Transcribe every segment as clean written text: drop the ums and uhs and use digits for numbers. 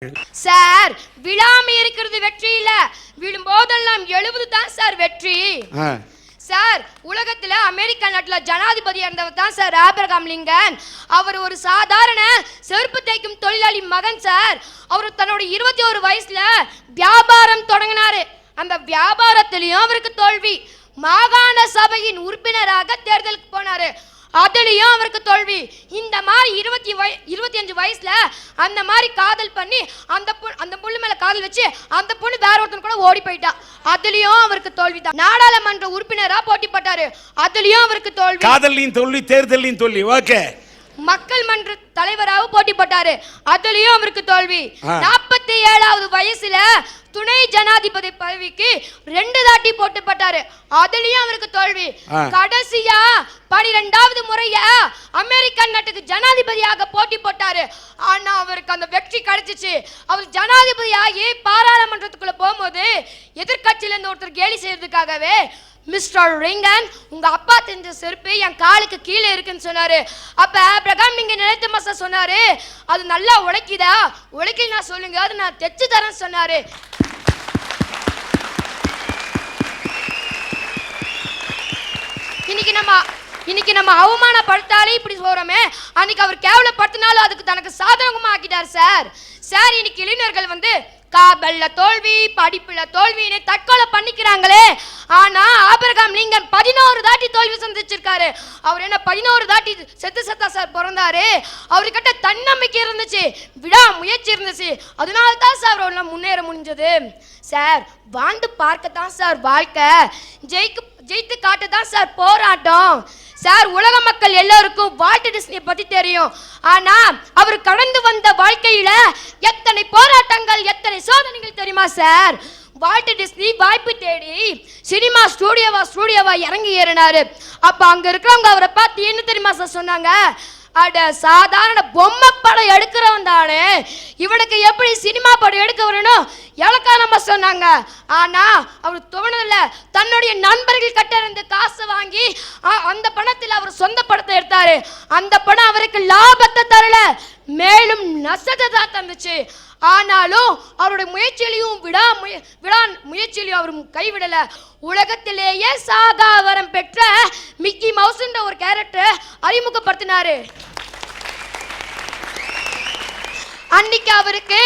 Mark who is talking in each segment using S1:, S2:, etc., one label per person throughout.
S1: Sir விழாம இருக்கிறது வெற்றி இல்ல, விழும் போதெல்லாம் எழுவது தான் சார் வெற்றி. சார் உலகத்துல அமெரிக்கா நாட்டுல ஜனாதிபதியா இருந்தவர் தான் சார் ஆபிரகாம் லிங்கன். அவர் ஒரு சாதாரண செருப்பு தைக்கும் தொழிலாளி மகன் சார். அவர் தன்னோட 21 வயசுல வியாபாரம் தொடங்கினாரு. அந்த வியாபாரத்திலையும் அவருக்கு தோல்வி. மாகாண சபையின் உறுப்பினராக தேர்தலுக்கு போனாரு, அதுலயும் அவருக்கு தோல்வி. இந்த மாதிரி 25 வயசுல அந்த மாதிரி காதல் பண்ணி அந்த பொண்ணு மேல காதல் வச்சு அந்த பொண்ணு வேற ஒருத்தன் கூட ஓடி போயிட்டா, அதுலயும் அவருக்கு தோல்வி தான். நாடாளுமன்ற உறுப்பினரா போட்டி போட்டாரு, அதுலயும் அவருக்கு தோல்வி.
S2: காதலையும் தோல்வி, தேர்தலையும் தோல்வி. ஓகே.
S1: மக்கள் மன்ற தலைவராக போட்டி போட்டாரு, அதுலயும் அவருக்கு தோல்வி. 47வது வயசுல துணை ஜனாதிபதி பதவிக்கு 2 தாட்டி போட்டு போட்டாரு, அதுலயும் அவருக்கு தோல்வி. கடைசியா 12வது முறையா அமெரிக்கன் நாட்டுக்கு ஜனாதிபதியாக போட்டி போட்டாரு, ஆனா அவருக்கு அந்த வெற்றி கிடைச்சிச்சு. அவர் ஜனாதிபதியாகி பாராளுமன்றத்துக்குள்ள போகும்போது எதிர்கட்சியில இருந்து ஒருத்தர் கேலி செய்யறதுக்காகவே, மிஸ்டர் ரிங்கன், உங்க அப்பா தெரிஞ்ச செருப்பு என் காலுக்கு கீழே இருக்குன்னு சொன்னாரு. அப்ப ஆபிரகாம் நீங்க நினைத்த மாசா சொன்னாரு, அது நல்லா உழைக்குதா, உழைக்கலனா சொல்லுங்க, அது நான் தைச்சு தரேன்னு சொன்னாரு. இன்னைக்கு நம்ம அவமானப்படுத்தாலே இப்படி சொல்றோமே, அன்னைக்கு அவர் கேவலப்படுத்தினாலும் அதுக்கு தனக்கு சாதகமா ஆக்கிட்டார் சார். சார் இன்னைக்கு இளைஞர்கள் காதல்ல தோல்வி, படிப்புல தோல்வின்னு தற்கொலை பண்ணிக்கிறாங்களே. ஆனா ஆபிரகாம் லிங்கன் 11 தாட்டி தோல்வி சந்திச்சிருக்காரு. அவர் என்ன 11 தாட்டி செத்தா சார் பிறந்தாரு. அவர்கிட்ட தன்னம்பிக்கை இருந்துச்சு, விடா முயற்சி இருந்துச்சு, அதனால தான் சார் அவரால் முன்னேற முடிஞ்சது. சார் வாழ்ந்து பார்க்கத்தான் சார் வாழ்க்கை, ஜெயித்து காட்டதான் சார் போராட்டம். சார் உலக மக்கள் எல்லாருக்கும் வால்ட் டிஸ்னியை பத்தி தெரியும், ஆனா அவர் கடந்து வந்த வாழ்க்கையில எத்தனை போராட்டங்கள், எத்தனை சோதனைகள் தெரியுமா சார்? வால்ட் டிஸ்னி வாய்ப்பு தேடி சினிமா ஸ்டூடியோவா இறங்கி ஏறினாரு. அப்ப அங்க இருக்கிறவங்க அவரை பார்த்து என்ன தெரியுமா சார் சொன்னாங்க? அட சாதாரண பொம்மை படம் எடுக்கிறவன் தானே, இவனுக்கு எப்படி சினிமா படம் எடுக்க வரணும் இலக்காரமா சொன்னாங்க. ஆனா அவர் தோணல, தன்னுடைய நண்பர்கள் கிட்ட இருந்து காசை வாங்கி அந்த பணத்தில் அவர் சொந்த படத்தை எடுத்தாரு. அந்த படம் அவருக்கு லாபத்தை தரல, மேலும் நஷ்டத்தை தான் தந்துச்சு. ஆனாலும் அவருடைய முயற்சியிலையும் அவர் கைவிடல. உலகத்திலேயே சாகாவரம் பெற்ற மிக்கி மவுஸ்ன்ற ஒரு கேரக்டர் அறிமுகப்படுத்தினாரு. அன்னைக்கு அவருக்கு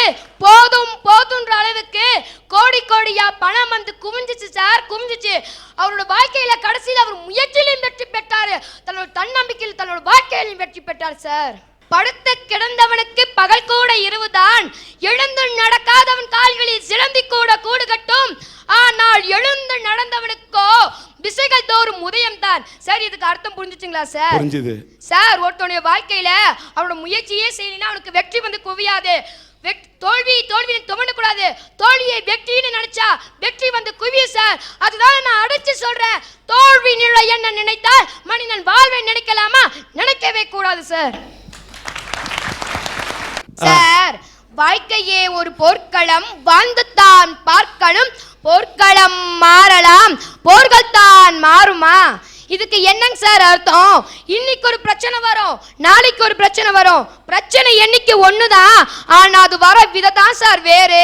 S1: போதுன்ற அளவுக்கு கோடியா பணம் குவிஞ்சிச்சு சார், குவிஞ்சிச்சு. அவரோட வாழ்க்கையில கடைசியில் அவர் முயற்சியிலையும் வெற்றி பெற்றாரு, தன்னோட தன்னம்பிக்கையில் தன்னோட வாழ்க்கையிலும் வெற்றி பெற்றார் சார். படுத்து கிடந்தவனுக்கு பகல் கூட இரவுதான், எழுந்து நடக்காதவன் கால்களில் சிலந்தி கூட கூடு கட்டும், ஆனால் எழுந்து நடந்தவனுக்கோ திசைகள் தோறும் உதயம் தான். சார் இதுக்கு அர்த்தம் புரிஞ்சுச்சுங்களா சார்?
S2: புரிஞ்சுது சார்.
S1: ஒருத்தனுடைய வாழ்க்கையில அவனோட முயற்சியே செய்யலைன்னா அவனுக்கு வெற்றி குவியாது. தோல்வியை துவண்டக்கூடாது, தோல்வியை வெற்றின்னு நினைச்சா வெற்றி குவியும் சார். அதுதான் நான் அடிச்சு சொல்றேன், தோல்வி நிலை என்ன நினைத்தால் மனிதன் வாழ்வை நினைக்கலாமா? நினைக்கவே கூடாது சார். சார் வாழ்க்கையே ஒரு போர்க்களம், வாழ்ந்துத்தான் பார்க்கணும், போர்க்களம் மாறலாம், போர்கள் தான் மாறுமா? இதுக்கு என்னங்க சார் அர்த்தம்? இன்னைக்கு ஒரு பிரச்சனை வரும், நாளைக்கு ஒரு பிரச்சனை வரும். பிரச்சனை என்னைக்கு ஒண்ணுதான், ஆனா அது வர விதத்தான் சார் வேறு.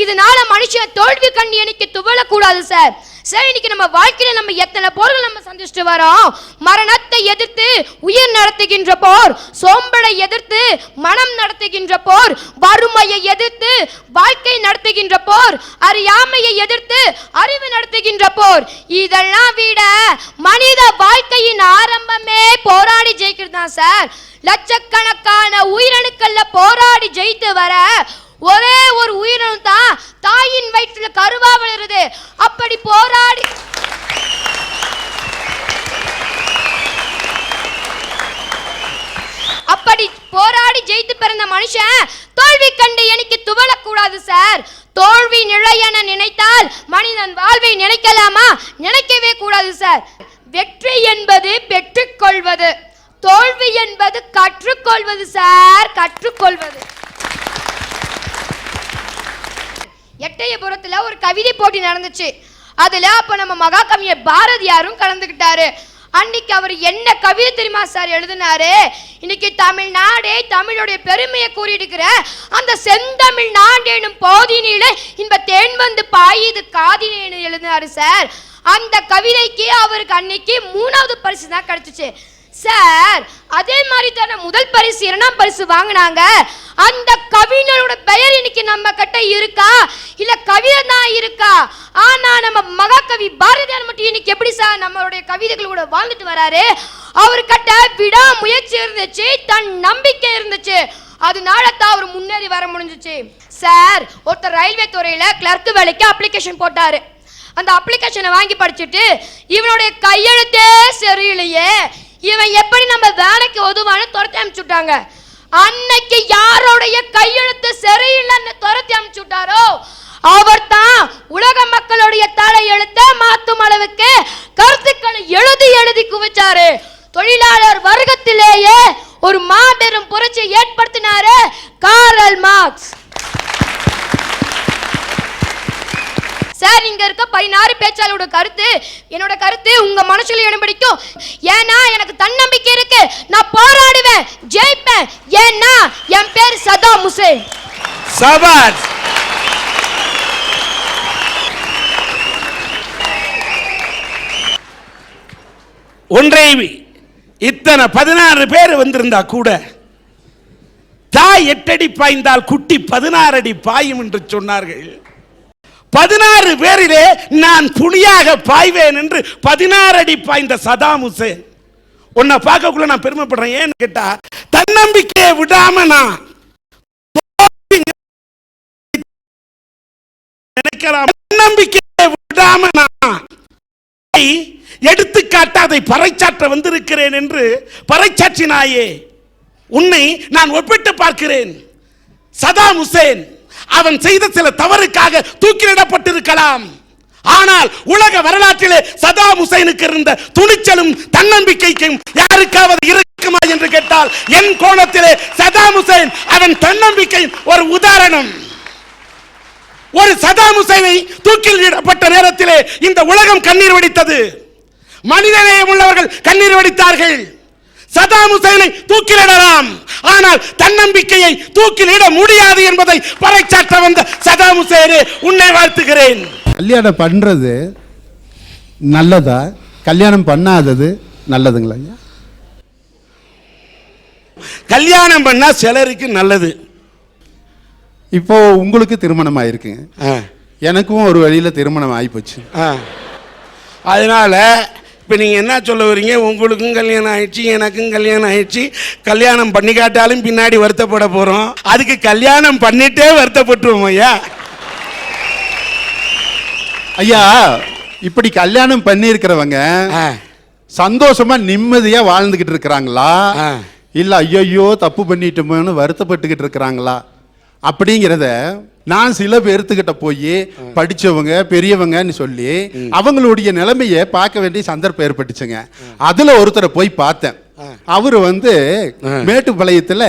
S1: இதனால மனுஷன் தோல்வி கண்ணி என்னைக்கு துவளக்கூடாது சார். சரி இன்னைக்கு நம்ம வாழ்க்கையில நம்ம எத்தனை போர்கள் நம்ம சந்திச்சுட்டு வரோம். மரணத்தை எதிர்த்து உயிர் நடத்துகின்ற போர், சோம்பலை எதிர்த்து மனம் நடத்துகின்ற போர், வறுமையை எதிர்த்து வாழ்க்கை நடத்துகின்ற போர், அறியாமையை எதிர்த்து அறிவு நடத்துகின்ற போர். இதெல்லாம் விட மனித வாழ்க்கையின் ஆரம்பமே போராடி ஜெயிக்கிறது தான் சார். லட்சக்கணக்கான உயிரணுக்கள்ல போராடி ஜெயித்து வர ஒரே ஒரு உயிரினம் தான் தாயின் வயிற்றுல கருவா வளருது. அப்படி போராடி ஜெயித்து பிறந்த மனுஷன் தோல்வி கண்டு எனக்கு துவளக்கூடாது சார். தோல்வி நிலை என நினைத்தால் மனிதன் வாழ்வை நினைக்கலாமா? நினைக்கவே கூடாது சார். வெற்றி என்பது பெற்றுக்கொள்வது, தோல்வி என்பது கற்றுக்கொள்வது சார், கற்றுக்கொள்வது. எட்டயபுரத்துல ஒரு கவிதை போட்டி நடந்துச்சு. அதுல அப்ப நம்ம மகாகவியர் பாரதியாரும் கலந்துக்கிட்டாரு. அன்னைக்கு அவர் என்ன கவிதை தெரியுமா சார் எழுதினாரு? இன்னைக்கு தமிழ்நாடே தமிழுடைய பெருமையை கூறியிருக்கிற அந்த செந்தமிழ் நாடேனும் போதினிலே இன்ப தேன் வந்து பாயுது காதினேன்னு எழுதினாரு சார். அந்த கவிதைக்கு அவருக்கு அன்னைக்கு 3வது பரிசு தான் கிடைச்சிச்சு சார். அதே மாதிரி தானே முதல் பரிசு 2ஆம் பரிசு வாங்கினாங்க. அந்த கவிஞரோட பெயர் இன்னைக்கு நம்ம கிட்ட இருக்கா இல்ல கவிதை தான் இருக்கா? ஆனா நம்ம மகாகவி பாரதியார் மட்டும் இன்னைக்கு எப்படி சார் நம்மளுடைய கவிதைகள் கூட வாழ்ந்துட்டு வராரு? அவர்கிட்ட விடா முயற்சி இருந்துச்சு, தன் நம்பிக்கை இருந்துச்சு, அதனால தான் அவர் முன்னேறி வர முடிஞ்சிச்சு சார். ஒருத்தர் ரயில்வே துறையில கிளர்க் வேலைக்கு அப்ளிகேஷன் போட்டாரு. அந்த அப்ளிகேஷனை வாங்கி படிச்சுட்டு இவனுடைய கையெழுத்தே சரியில்லையே, இவன் எப்படி நம்ம வேலைக்கு உதவான்னு துரத்தி அனுப்பிச்சுட்டாங்க. அன்னைக்கு யாரோடைய கையெழுத்து சரியில்லைன்னு துரத்தி அனுப்பிச்சுட்டாரோ அவர் தான் உலக மக்களுடைய தலையெழுத்தை மாற்றும் அளவுக்கு கருத்துக்களை எழுதி எழுதி குவிச்சாரு. தொழிலாளர் வர்க்கத்திலேயே ஒரு மாபெரும் புரட்சியை ஏற்படுத்தினாரு காரல் மார்க்ஸ் சார். இங்க இருக்க 16 பேச்சாளரோட கருத்து என்னோட கருத்து உங்க மனசுல இடம் பிடிக்கும். ஏன்னா எனக்கு தன்னம்பிக்கை இருக்கு, நான் போராடுவேன், ஜெயிப்பேன். ஏன்னா என் பேர் சதாம் ஹுசேன்.
S2: சபாஷ். ஒன்றை இத்தனை 16 பேர் வந்திருந்தா கூட தாய் 8 அடி பாய்ந்தால் குட்டி 16 அடி பாயும் என்று சொன்னார்கள். 16 பேரிலே நான் புலியாக பாய்வேன் என்று 16 அடி பாய்ந்த சதாம் ஹுசேன். உன்னை பார்க்கக்குள்ள நான் பெருமைப்படுறேன். ஏன்னு கேட்டா தன்னம்பிக்கையை விடாம நான் நினைக்கலாம். தன்னம்பிக்கையை விடாம நான் எடுத்துக்காட்ட அதை பறைச்சாற்ற வந்திருக்கிறேன் என்று பறைச்சாற்றினாயே, உன்னை நான் ஒப்பிட்டு பார்க்கிறேன். சதாம் ஹுசேன் அவன் செய்த சில தவறுக்காக தூக்கிலிடப்பட்டிருக்கலாம். ஆனால் உலக வரலாற்றிலே சதாம் ஹுசைனுக்கு இருந்த துணிச்சலும் தன்னம்பிக்கைக்கும் யாருக்காவது இருக்குமா என்று கேட்டால் என் கோணத்திலே சதாம் ஹுசைன் அவன் தன்னம்பிக்கையின் ஒரு உதாரணம். ஒரு சதாம் ஹுசைனை தூக்கிலிடப்பட்ட நேரத்திலே இந்த உலகம் கண்ணீர் வடித்தது. மனிதநேயம் உள்ளவர்கள் கண்ணீர் வடித்தார்கள். சதாம் ஹுசைனை தூக்கிலிடலாம், ஆனால் தன்னம்பிக்கையை தூக்கிலிட முடியாது என்பதை பறைச்சாற்ற வந்த சதாம் ஹுசைனே உன்னை வாழ்த்துகிறேன்.
S3: கல்யாணம் பண்றது நல்லதா, கல்யாணம் பண்ணாதது நல்லதுங்களா?
S2: கல்யாணம் பண்ணா சிலருக்கு நல்லது.
S3: இப்போ உங்களுக்கு திருமணம் ஆயிருக்குங்க, எனக்கும் ஒரு வழியில திருமணம் ஆயிப்போச்சு.
S2: அதனால இப்போ நீங்கள் என்ன சொல்ல வரீங்க? உங்களுக்கும் கல்யாணம் ஆயிடுச்சு, எனக்கும் கல்யாணம் ஆயிடுச்சு, கல்யாணம் பண்ணி காட்டாலும் பின்னாடி வருத்தப்பட போகிறோம். அதுக்கு கல்யாணம் பண்ணிட்டே வருத்தப்பட்டுருவோம் ஐயா.
S3: ஐயா, இப்படி கல்யாணம் பண்ணி இருக்கிறவங்க சந்தோஷமா நிம்மதியா வாழ்ந்துகிட்டு இருக்கிறாங்களா, இல்ல ஐயோ தப்பு பண்ணிட்டோமோன்னு வருத்தப்பட்டுக்கிட்டு இருக்கிறாங்களா அப்படிங்கிறத நான் சில பேர்த்துக்கிட்ட போய் படிச்சவங்க பெரியவங்கன்னு சொல்லி அவங்களுடைய நிலைமையை பார்க்க வேண்டிய சந்தர்ப்பம் ஏற்பட்டுச்சுங்க. அதுல ஒருத்தரை போய் பார்த்தேன். அவரு மேட்டுப்பாளையத்துல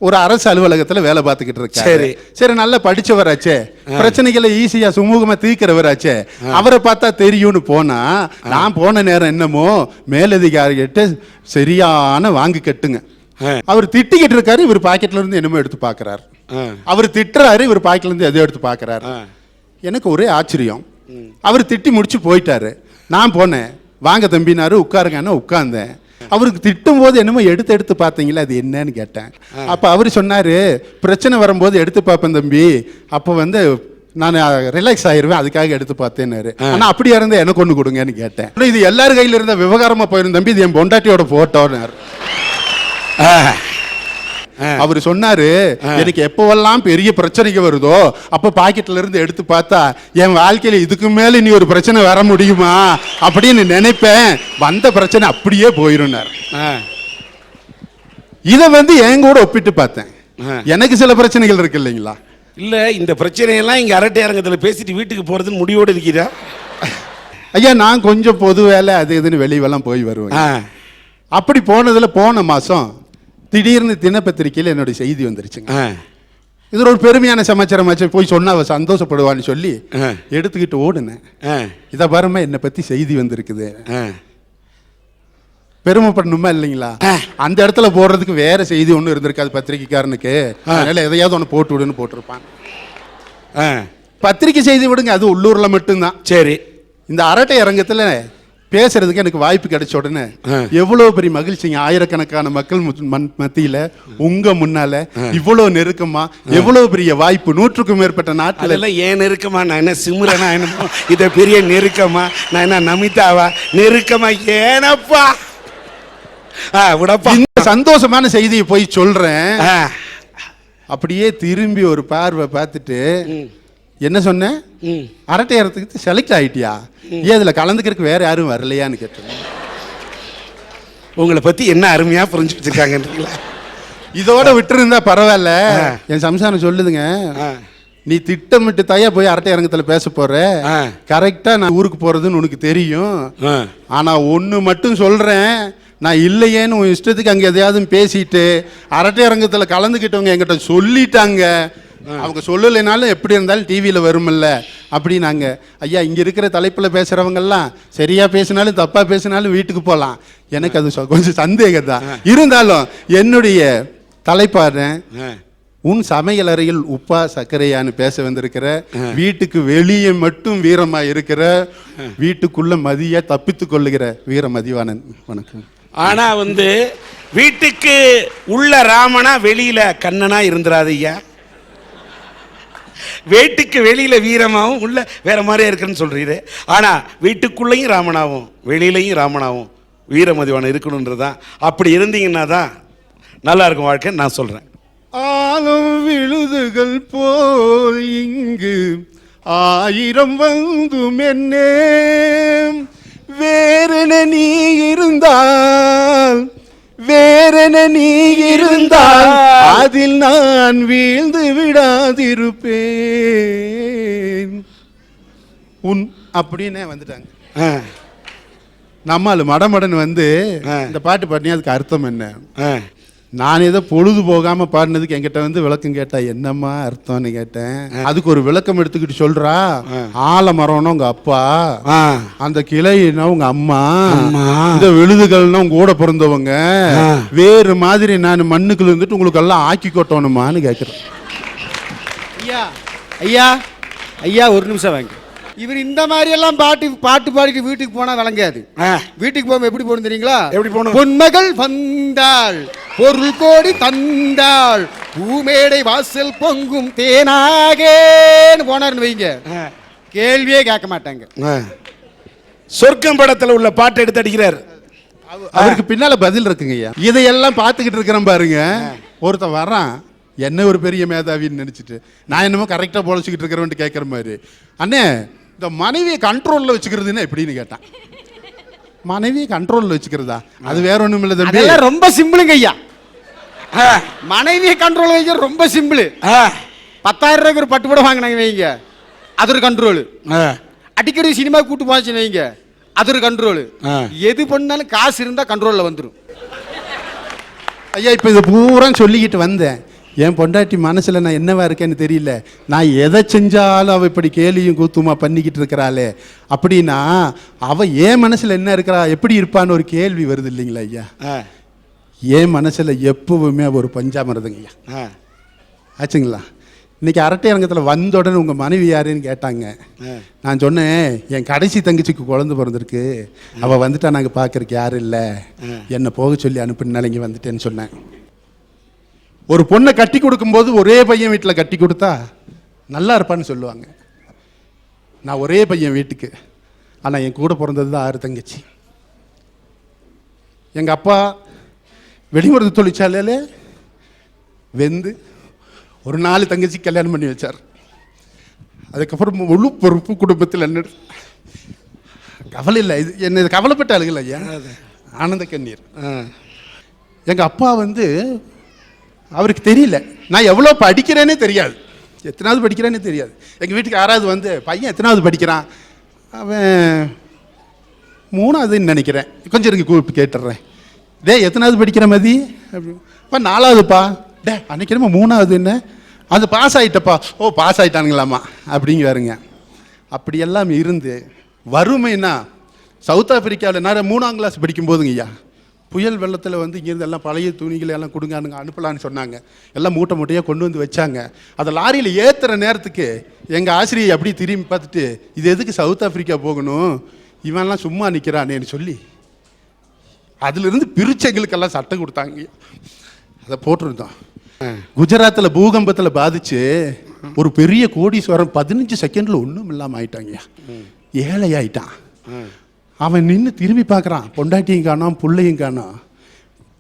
S3: ஒரு அரசு அலுவலகத்துல வேலை பார்த்துக்கிட்டு இருக்காரு. சரி, நல்லா படிச்சவராச்சே, பிரச்சனைகளை ஈஸியா சுமூகமா தீர்க்கிறவராச்சே, அவரை பார்த்தா தெரியும்னு போனா, நான் போன நேரம் என்னமோ மேலதிகாரிகிட்ட சரியான வாங்கி கட்டுங்க. அவர் திட்டிக்கிட்டு இருக்காரு, இவர் பாக்கெட்ல இருந்து என்னமோ எடுத்து பாக்குறாரு. அவர் திட்டுறாரு, இவர் பாக்கெட்ல இருந்து எதையோ எடுத்து பாக்குறாரு. எனக்கு ஒரே ஆச்சரியம். அவர் திட்டி முடிச்சு போயிட்டாரு. நான் போனேன், வாங்க தம்பினாரு, உட்காருங்கன்னு உட்கார்ந்தேன். அவருக்கு திட்டும் போது என்னமோ எடுத்து பார்த்தீங்களா, அது என்னன்னு கேட்டேன். அப்ப அவரு சொன்னாரு, பிரச்சனை வரும்போது எடுத்து பார்ப்பேன் தம்பி, அப்ப நான் ரிலாக்ஸ் ஆயிருவேன், அதுக்காக எடுத்து பார்த்தேன்னாரு. ஆனா அப்படியா இருந்தா எனக்கு ஒண்ணு கொடுங்கன்னு கேட்டேன். இது எல்லாரு கையில இருந்த விவகாரமா போயிரும் தம்பி, இது என் பொண்டாட்டியோட போட்டோன்னாரு. அவரு சொன்னாரு, எனக்கு எப்பவெல்லாம் பெரிய பிரச்சனைக்கு வருதோ அப்ப பாக்கெட்ல இருந்து எடுத்து பார்த்தா என் வாழ்க்கையில இதுக்கு மேல நீ ஒரு பிரச்சனை வர முடியுமா அப்படின்னு நினைப்பேன், வந்த பிரச்சனை அப்படியே போயிரும். இத என் கூட ஒப்பிட்டு பார்த்தேன். எனக்கு சில பிரச்சனைகள் இருக்கு இல்லைங்களா?
S2: இல்ல, இந்த பிரச்சனையெல்லாம் இங்க அரட்டை அரங்கத்துல பேசிட்டு வீட்டுக்கு போறதுன்னு முடிவோடு இருக்கிறா
S3: ஐயா. நான் கொஞ்சம் பொது வேலை அது இதுன்னு வெளியெல்லாம் போய் வருவேன். அப்படி போனதுல போன மாசம் திடீர்னு தினப்பத்திரிகையில் என்னுடைய செய்தி வந்துருச்சுங்க. இது ஒரு பெருமையான சமாச்சாரமாச்சு, போய் சொன்னா அவ சந்தோஷப்படுவான்னு சொல்லி எடுத்துக்கிட்டு ஓடுனேன். இதை பாருமா, என்னை பத்தி செய்தி வந்திருக்குது. பெருமைப்படணுமா இல்லைங்களா? அந்த இடத்துல போடுறதுக்கு வேற செய்தி ஒன்றும் இருந்திருக்காது பத்திரிக்கைக்காரனுக்கு. அதனால எதையாவது ஒன்று போட்டு விடுன்னு போட்டிருப்பான். பத்திரிக்கை செய்தி விடுங்க, அது உள்ளூர்ல மட்டும்தான்.
S2: சரி,
S3: இந்த அரட்டை அரங்கத்துல பேசுறதுக்கு எனக்கு வாய்ப்பு கிடைச்ச உடனே எவ்வளவு பெரிய மகிழ்ச்சிங்க. ஆயிரக்கணக்கான மக்கள் மத்தியில உங்க முன்னால இவ்வளவு நெருக்கமா, எவ்வளவு பெரிய வாய்ப்பு. 100க்கும் மேற்பட்ட நாட்கள்.
S2: அதெல்லாம் ஏன் நெருக்கமா? நான் என்ன சிம்ரனா? என்ன இத பெரிய நெருக்கமா? நான் என்ன நமிதாவா? நெருக்கமா ஏனப்பா? விடப்பா.
S3: இந்த சந்தோஷமான செய்தியை போய் சொல்றேன். அப்படியே திரும்பி ஒரு பார்வை பார்த்துட்டு என்ன சொன்னேன்? அரட்டை ஏறத்துக்கு செலக்ட் ஆயிட்டியா? ஏன் இதுல கலந்துக்கிறதுக்கு வேற யாரும் வரலையான்னு கேட்டேன்.
S2: உங்களை பத்தி என்ன அருமையா புரிஞ்சு வச்சிருக்காங்கன்றீங்களா?
S3: இதோட விட்டு இருந்தா பரவாயில்ல. என் சம்சாரம் சொல்லுதுங்க, நீ திட்டமிட்டு தாயா போய் அரட்டை அரங்கத்துல பேச போற, கரெக்டா நான் ஊருக்கு போறதுன்னு உனக்கு தெரியும். ஆனா ஒண்ணு மட்டும் சொல்றேன், நான் இல்லையேன்னு உன் இஷ்டத்துக்கு அங்க எதையாவது பேசிட்டு அரட்டை அரங்கத்துல கலந்துக்கிட்டவங்க என்கிட்ட சொல்லிட்டாங்க. அவங்க சொல்லலைனாலும் எப்படி இருந்தாலும் டிவியில் வருமில்ல அப்படின்னாங்க. ஐயா, இங்கே இருக்கிற தலைப்பில் பேசுகிறவங்கெல்லாம் சரியா பேசினாலும் தப்பாக பேசினாலும் வீட்டுக்கு போகலாம். எனக்கு அது கொஞ்சம் சந்தேகம் தான். இருந்தாலும் என்னுடைய தலைப்பாடு, உன் சமையல் அறையில் உப்பா சர்க்கரையான்னு பேச வந்திருக்கிற, வீட்டுக்கு வெளியே மட்டும் வீரமா இருக்கிற, வீட்டுக்குள்ள மதிய தப்பித்து கொள்ளுகிற வீர மதிவானன். வணக்கம்.
S2: ஆனா வீட்டுக்கு உள்ள ராமனா வெளியில கண்ணனா இருந்துராது ஐயா. வீட்டுக்கு வெளியில வீரமாவும் உள்ள வேற மாதிரியா இருக்குன்னு சொல்றீரு. ஆனா வீட்டுக்குள்ளேயும் ராமனாவும் வெளியிலையும் ராமனாவும் வீரமதிவான இருக்கணும்ன்றதான். அப்படி இருந்தீங்கன்னா தான் நல்லா இருக்கும் வாழ்க்கை நான் சொல்றேன்.
S3: ஆலம் விழுதுகள் போல் இங்கு 1000 வந்தும் என்னே, வேறென நீ இருந்தால், வேறென நீ இருந்தால் அதில் நான் வீழ்ந்து விடாதிருப்பேன் உன் அப்படின்னு வந்துட்டாங்க. நம்மால் மடமடன் இந்த பாட்டு பாடினே அதுக்கு அர்த்தம் என்ன? நான் ஏதோ பொழுது போகாம பாடினதுக்கு என்கிட்ட விளக்கம் கேட்டா என்னம்மா அர்த்தம்னு கேட்டேன். அதுக்கு ஒரு விளக்கம் எடுத்துக்கிட்டு சொல்றா, ஆலமரம்னா உங்க அப்பா, அந்த கிளைனா உங்க அம்மா, இந்த விழுதுகள்னா உங்க கூட பிறந்தவங்க, வேறு மாதிரி நான் மண்ணுக்குள்ள இருந்துட்டு உங்களுக்கு எல்லாம் ஆக்கி கொட்டணுமான்னு கேட்கிறேன்.
S4: ஐயா ஐயா ஐயா ஒரு நிமிஷம் வாங்க. இவர் இந்த மாதிரி எல்லாம் பாட்டு பாடிட்டு வீட்டுக்கு போனா விளங்காது. வீட்டுக்கு போக எப்படி போகணும் தெரியுங்களா?
S2: எப்படி போகணும்?
S4: பொன்மகள் வந்தாள், பொருள் கோடி தந்தாள், பூமேடை வாசல் பொங்கும் தேனாகேன்னு போனார்னு வைங்க, கேள்வியே கேட்க மாட்டாங்க.
S2: சொர்க்கம் படத்துல உள்ள பாட்டு எடுத்து அடிக்கிறார்.
S3: அவருக்கு பின்னால பதில் இருக்குங்க ஐயா. இதையெல்லாம் பார்த்துக்கிட்டு இருக்கிறேன் பாருங்க. ஒருத்தன் வர்றான், என்ன ஒரு பெரிய மேதாவின்னு நினைச்சிட்டு நான் என்னமோ கரெக்டா பொழைச்சிக்கிட்டு இருக்கிறவன்ட்டு கேட்கற மாதிரி, அண்ணே இந்த மனைவியை கண்ட்ரோல்ல வச்சுக்கிறதுன்னா எப்படின்னு கேட்டான். மனைவியை கண்ட்ரோல்ல வச்சுக்கிறதா? அது வேற ஒண்ணும் இல்ல தம்பி,
S4: ரொம்ப சிம்பிளுங்க ஐயா. மனைவியை கண்ட்ரோல் வைக்க ரொம்ப சிம்பிள். 10,000 ரூபாய்க்கு ஒரு பட்டு படம் வாங்கினாங்க வைங்க, அது ஒரு கண்ட்ரோல். அடிக்கடி சினிமா கூட்டு போச்சுன்னு வைங்க, அது ஒரு கண்ட்ரோல். எது பண்ணாலும் காசு இருந்தா கண்ட்ரோல்ல வந்துடும்.
S3: ஐயா இப்ப இதை பூரா சொல்லிக்கிட்டு வந்தேன். என் பொண்டாட்டி மனசுல நான் என்னவா இருக்கேன்னு தெரியல. நான் எதை செஞ்சாலும் அவ இப்படி கேலியும் கூத்துமா பண்ணிக்கிட்டு இருக்கிறாளே அப்படின்னா அவ என் மனசுல என்ன இருக்கிறா, எப்படி இருப்பான்னு ஒரு கேள்வி வருது இல்லைங்களா ஐயா? என் மனசுல எப்பவுமே ஒரு பஞ்சாமிரதங்க ஐயா. ஆச்சுங்களா? இன்னைக்கு அரட்டை அரங்கத்தில் வந்த உடனே உங்க மனைவி யாருன்னு கேட்டாங்க. நான் சொன்னேன், என் கடைசி தங்கச்சிக்கு குழந்தை பிறந்திருக்கு, அவ வந்துட்டா நாங்கள் பார்க்கறதுக்கு யாரும் இல்லை, என்னை போக சொல்லி அனுப்பினால இங்கே வந்துட்டேன்னு சொன்னேன். ஒரு பொண்ணை கட்டி கொடுக்கும்போது ஒரே பையன் வீட்டில் கட்டி கொடுத்தா நல்லா இருப்பான்னு சொல்லுவாங்க. நான் ஒரே பையன் வீட்டுக்கு, ஆனால் என் கூட பிறந்தது தான் 6 தங்கச்சி. எங்கள் அப்பா வெடிமருந்து தொழிற்சாலையில் ஒரு 4 தங்கச்சி கல்யாணம் பண்ணி வச்சார். அதுக்கப்புறம் முழு பொறுப்பு குடும்பத்தில் என்ன கவலை இல்லை. இது என்ன கவலைப்பட்ட ஆளுகள் ஐயா, ஆனந்த கண்ணீர். எங்கள் அப்பா அவருக்கு தெரியல நான் எவ்வளோ படிக்கிறேன்னே தெரியாது, எத்தனாவது படிக்கிறேன்னே தெரியாது. எங்கள் வீட்டுக்கு யாராவது பையன் எத்தனாவது படிக்கிறான், அவன் 3ஆவதுன்னு நினைக்கிறேன், கொஞ்சம் எனக்கு கூப்பிட்டு கேட்டுடுறேன், டே எத்தனாவது படிக்கிற மதி அப்படின்னு. இப்போ 4ஆவதுப்பா, டே அன்னைக்கு 3ஆவதுன்னு, அது பாஸ் ஆகிட்டப்பா, ஓ பாஸ் ஆகிட்டானுங்களாம்மா அப்படிங்க வருங்க. அப்படியெல்லாம் இருந்து வறுமைன்னா சவுத் ஆப்பிரிக்காவில் நான் 3ஆம் கிளாஸ் படிக்கும் போதுங்க ஐயா, புயல் வெள்ளத்தில் வந்து இங்கேருந்து எல்லாம் பழைய துணிகளை எல்லாம் கொடுங்க அனுப்பலான்னு சொன்னாங்க. எல்லாம் மூட்டை மூட்டையாக கொண்டு வந்து வச்சாங்க. அதை லாரியில் ஏற்றுற நேரத்துக்கு எங்கள் ஆசிரியை அப்படி திரும்பி பார்த்துட்டு, இது எதுக்கு சவுத் ஆப்பிரிக்கா போகணும், இவன்லாம் சும்மா நிற்கிறானேன்னு சொல்லி அதிலிருந்து பிரிச்செங்களுக்கெல்லாம் சட்டம் கொடுத்தாங்க. அதை போட்டிருந்தோம். குஜராத்தில் பூகம்பத்தில் பாதிச்சு ஒரு பெரிய கோடீஸ்வரன் 15 செகண்டில் ஒன்றும் இல்லாமல் ஆயிட்டாங்க. ஏழை ஆயிட்டான். அவன் நின்று திரும்பி பார்க்குறான், பொண்டாட்டியும் காணோம், பிள்ளையும் காணோம்.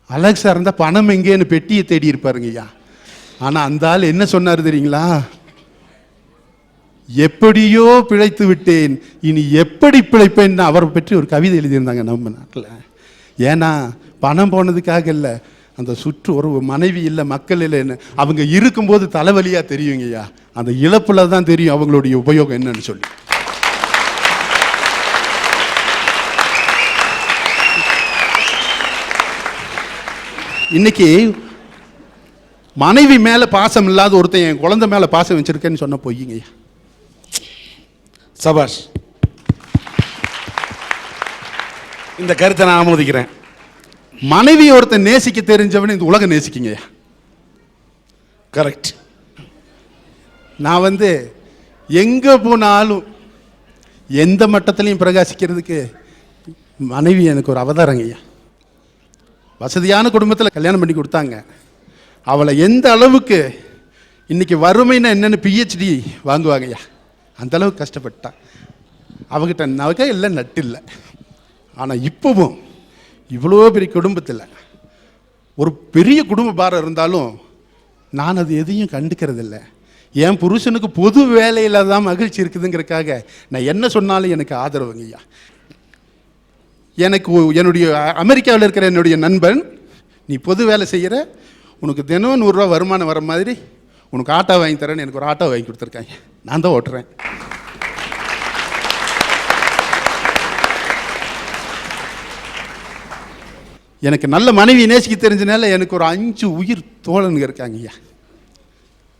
S3: அலெக்ஸா இருந்தால் பணம் எங்கேன்னு பெட்டியை தேடி இருப்பாருங்கய்யா. ஆனால் அந்த ஆள் என்ன சொன்னார் தெரியுங்களா? எப்படியோ பிழைத்து விட்டேன், இனி எப்படி பிழைப்பேன்னு அவரை பற்றி ஒரு கவிதை எழுதியிருந்தாங்க நம்ம நாட்டில். ஏன்னா பணம் போனதுக்காக இல்லை, அந்த சுற்று ஒரு மனைவி இல்லை, மக்கள் இல்லைன்னு அவங்க இருக்கும்போது தலைவலியாக தெரியுங்கய்யா. அந்த இழப்பில் தான் தெரியும் அவங்களுடைய உபயோகம் என்னன்னு சொல்லி. இன்னைக்கு மனைவி மேல பாசம் இல்லாத ஒருத்தன் என் குழந்தை மேல பாசம் வச்சிருக்கேன்னு சொன்ன பொய்யுங்கய்யா.
S2: சபாஷ். இந்த கருத்தை நான் ஆமோதிக்கிறேன்.
S3: மனைவி ஒருத்தன் நேசிக்க தெரிஞ்சவன் இந்த உலகம் நேசிக்குங்கய்யா.
S2: கரெக்ட்.
S3: நான் வந்து எங்க போனாலும் எந்த மட்டத்திலையும் பிரகாசிக்கிறதுக்கு மனைவி எனக்கு ஒரு அவதாரங்கய்யா. வசதியான குடும்பத்தில் கல்யாணம் பண்ணி கொடுத்தாங்க. அவளை எந்த அளவுக்கு இன்னைக்கு வறுமைன்னா என்னென்னு PhD வாங்குவாங்கய்யா, அந்த அளவுக்கு கஷ்டப்பட்டான். அவகிட்ட நகை இல்லை, நட்டு இல்லை. ஆனால் இப்போவும் இவ்வளோ பெரிய குடும்பத்தில் ஒரு பெரிய குடும்ப பாரம் இருந்தாலும் நான் அது எதையும் கண்டுக்கிறதில்லை. என் புருஷனுக்கு பொது வேலையில் தான் மகிழ்ச்சி இருக்குதுங்கிறதுக்காக நான் என்ன சொன்னாலும் எனக்கு ஆதரவுங்கய்யா. எனக்கு என்னுடைய அமெரிக்காவில் இருக்கிற என்னுடைய நண்பன், நீ பொது வேலை செய்கிற, உனக்கு தினம் 100 ரூபா வருமானம் வர மாதிரி உனக்கு ஆட்டோ வாங்கி தரேன்னு எனக்கு ஒரு ஆட்டோ வாங்கி கொடுத்துருக்காங்க. நான் தான் ஓட்டுறேன். எனக்கு நல்ல மனைவி நேசிக்க தெரிஞ்சனால எனக்கு ஒரு 5 உயிர் தோழனுங்க இருக்காங்க ஐயா.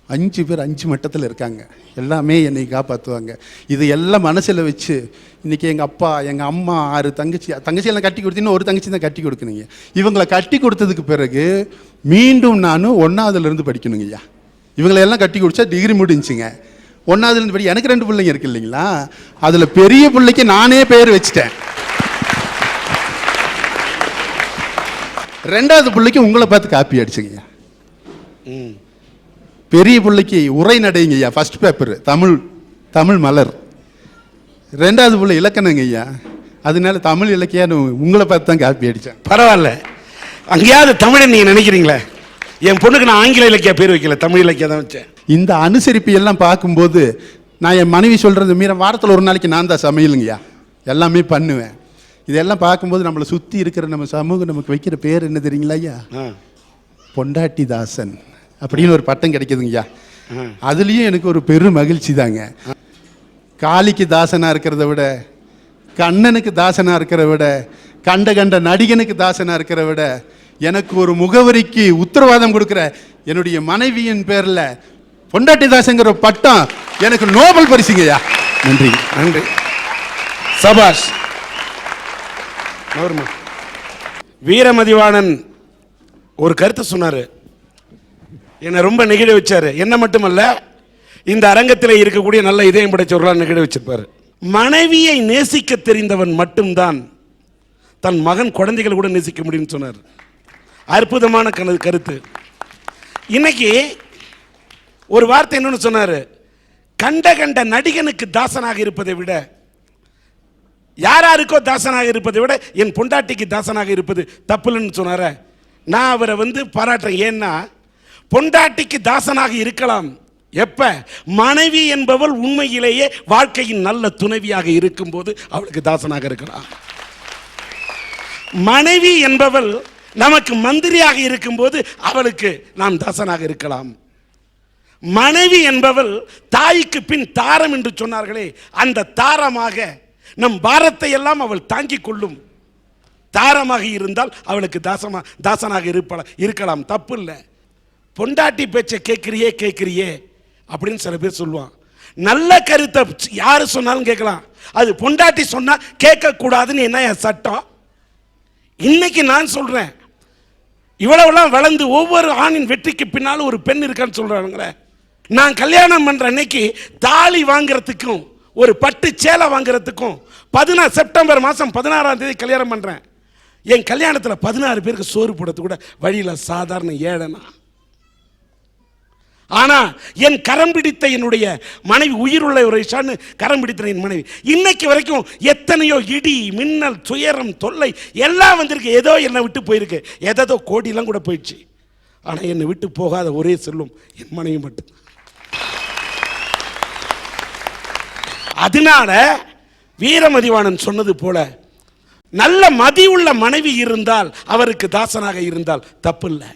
S3: 5 பேர் 5 மட்டத்தில் இருக்காங்க. எல்லாமே என்னை காப்பாற்றுவாங்க. இது எல்லாம் மனசில் வச்சு இன்றைக்கி எங்கள் அப்பா, எங்கள் அம்மா, 6 தங்கச்சியெல்லாம் கட்டி கொடுத்தீங்கன்னா ஒரு தங்கச்சி தான் கட்டி கொடுக்கணுங்க. இவங்களை கட்டி கொடுத்ததுக்கு பிறகு மீண்டும் நான் 1ஆவதுலேருந்து படிக்கணுங்க ஐயா. இவங்களெல்லாம் கட்டி கொடுத்தா டிகிரி முடிஞ்சுங்க. 1ஆவதுலேருந்து படி. எனக்கு 2 பிள்ளைங்க இருக்கு இல்லைங்களா, அதில் பெரிய பிள்ளைக்கு நானே பேர் வச்சுட்டேன். 2வது பிள்ளைக்கு உங்களை பார்த்து காப்பி அடிச்சுங்கய்யா. பெரிய பிள்ளைக்கு உரை நடைங்க ஐயா, ஃபர்ஸ்ட் பேப்பர் தமிழ் மலர். 2வது பிள்ளை இலக்கணங்க ஐயா, அதனால தமிழ் இலக்கியான்னு உங்களை பார்த்து தான் காப்பி அடித்தேன்.
S2: பரவாயில்ல, அங்கேயாவது தமிழை நீங்கள் நினைக்கிறீங்களே. என் பொண்ணுக்கு நான் ஆங்கில இலக்கிய பேர் வைக்கல, தமிழ் இலக்கியம் தான் வச்சேன்.
S3: இந்த அனுசரிப்பு எல்லாம் பார்க்கும்போது நான் என் மனைவி சொல்கிறது மீற வாரத்தில் ஒரு நாளைக்கு நான் தான் சமையலுங்கய்யா, எல்லாமே பண்ணுவேன். இதெல்லாம் பார்க்கும்போது நம்மளை சுற்றி இருக்கிற நம்ம சமூகம் நமக்கு வைக்கிற பேர் என்ன தெரியுங்களா ஐயா? பொண்டாட்டி தாசன் அப்படின்னு ஒரு பட்டம் கிடைக்குதுங்கய்யா. அதுலேயும் எனக்கு ஒரு பெரும் மகிழ்ச்சி தாங்க. காளிக்கு தாசனாக இருக்கிறத விட, கண்ணனுக்கு தாசனாக இருக்கிறத விட, கண்ட நடிகனுக்கு தாசனாக இருக்கிறத விட, எனக்கு ஒரு முகவரிக்கு உத்தரவாதம் கொடுக்குற என்னுடைய மனைவியின் பேரில் பொண்டாட்டி தாசங்கிற பட்டம் எனக்கு நோபல் பரிசுங்கய்யா. நன்றி நன்றி.
S2: சபாஷ். வீரமதிவாணன் ஒரு கருத்து சொன்னார், என்னை ரொம்ப நெகிழ வச்சாரு. என்ன மட்டுமல்ல, இந்த அரங்கத்தில் இருக்கக்கூடிய நல்ல இதயம் படைச்சவர்களால் நெகிழ வச்சிருப்பாரு. மனைவியை நேசிக்க தெரிந்தவன் மட்டும்தான் தன் மகன் குழந்தைகளை கூட நேசிக்க முடியும்னு சொன்னார். அற்புதமான கருத்து. இன்னைக்கு ஒரு வார்த்தை என்னன்னு சொன்னாரு, கண்ட நடிகனுக்கு தாசனாக இருப்பதை விட, யாராருக்கோ தாசனாக இருப்பதை விட என் பொண்டாட்டிக்கு தாசனாக இருப்பது தப்புலன்னு சொன்னார. நான் அவரை பாராட்டுறேன். ஏன்னா பொண்டாட்டிக்கு தாசனாக இருக்கலாம் எப்ப? மனைவி என்பவள் உண்மையிலேயே வாழ்க்கையின் நல்ல துணைவியாக இருக்கும் போது அவளுக்கு தாசனாக இருக்கலாம். மனைவி என்பவள் நமக்கு மந்திரியாக இருக்கும்போது அவளுக்கு நாம் தாசனாக இருக்கலாம். மனைவி என்பவள் தாய்க்கு பின் தாரம் என்று சொன்னார்களே, அந்த தாரமாக நம் பாரத்தை எல்லாம் அவள் தாங்கிக் கொள்ளும் தாரமாக இருந்தால் அவளுக்கு தாசனாக இருக்கலாம். தப்பு இல்லை. பொண்டாட்டி பேச்சை கேட்கிறியே அப்படின்னு சில பேர் சொல்லுவான். நல்ல கருத்தை யாரு சொன்னாலும் கேட்கலாம். அது பொண்டாட்டி சொன்னா கேட்க கூடாதுன்னு என்ன சட்டம்? இன்னைக்கு நான் சொல்றேன், இவ்வளவுலாம் வளர்ந்து ஒவ்வொரு ஆணின் வெற்றிக்கு பின்னாலும் ஒரு பெண் இருக்கான்னு சொல்றாங்களே. நான் கல்யாணம் பண்ற அன்னைக்கு தாலி வாங்குறதுக்கும் ஒரு பட்டு சேலை வாங்குறதுக்கும் செப்டம்பர் மாதம் 16ஆம் தேதி கல்யாணம் பண்றேன். என் கல்யாணத்தில் 16 பேருக்கு சோறு போடுறது கூட வழியில சாதாரண ஏழனா. ஆனா என் கரம் பிடித்த என்னுடைய மனைவி, உயிருள்ள ஒரு இஷான்னு கரம் பிடித்த என் மனைவி, இன்னைக்கு வரைக்கும் எத்தனையோ இடி மின்னல் துயரம் தொல்லை எல்லாம் வந்திருக்கு. ஏதோ என்னை விட்டு போயிருக்கு, ஏதோ கோடியெல்லாம் கூட போயிடுச்சு. ஆனா என்னை விட்டு போகாத ஒரே செல்லும் என் மனைவி மட்டும். அதனால வீரமதிவாணன் சொன்னது போல நல்ல மதியுள்ள மனைவி இருந்தால் அவருக்கு தாசனாக இருந்தால் தப்பு இல்லை.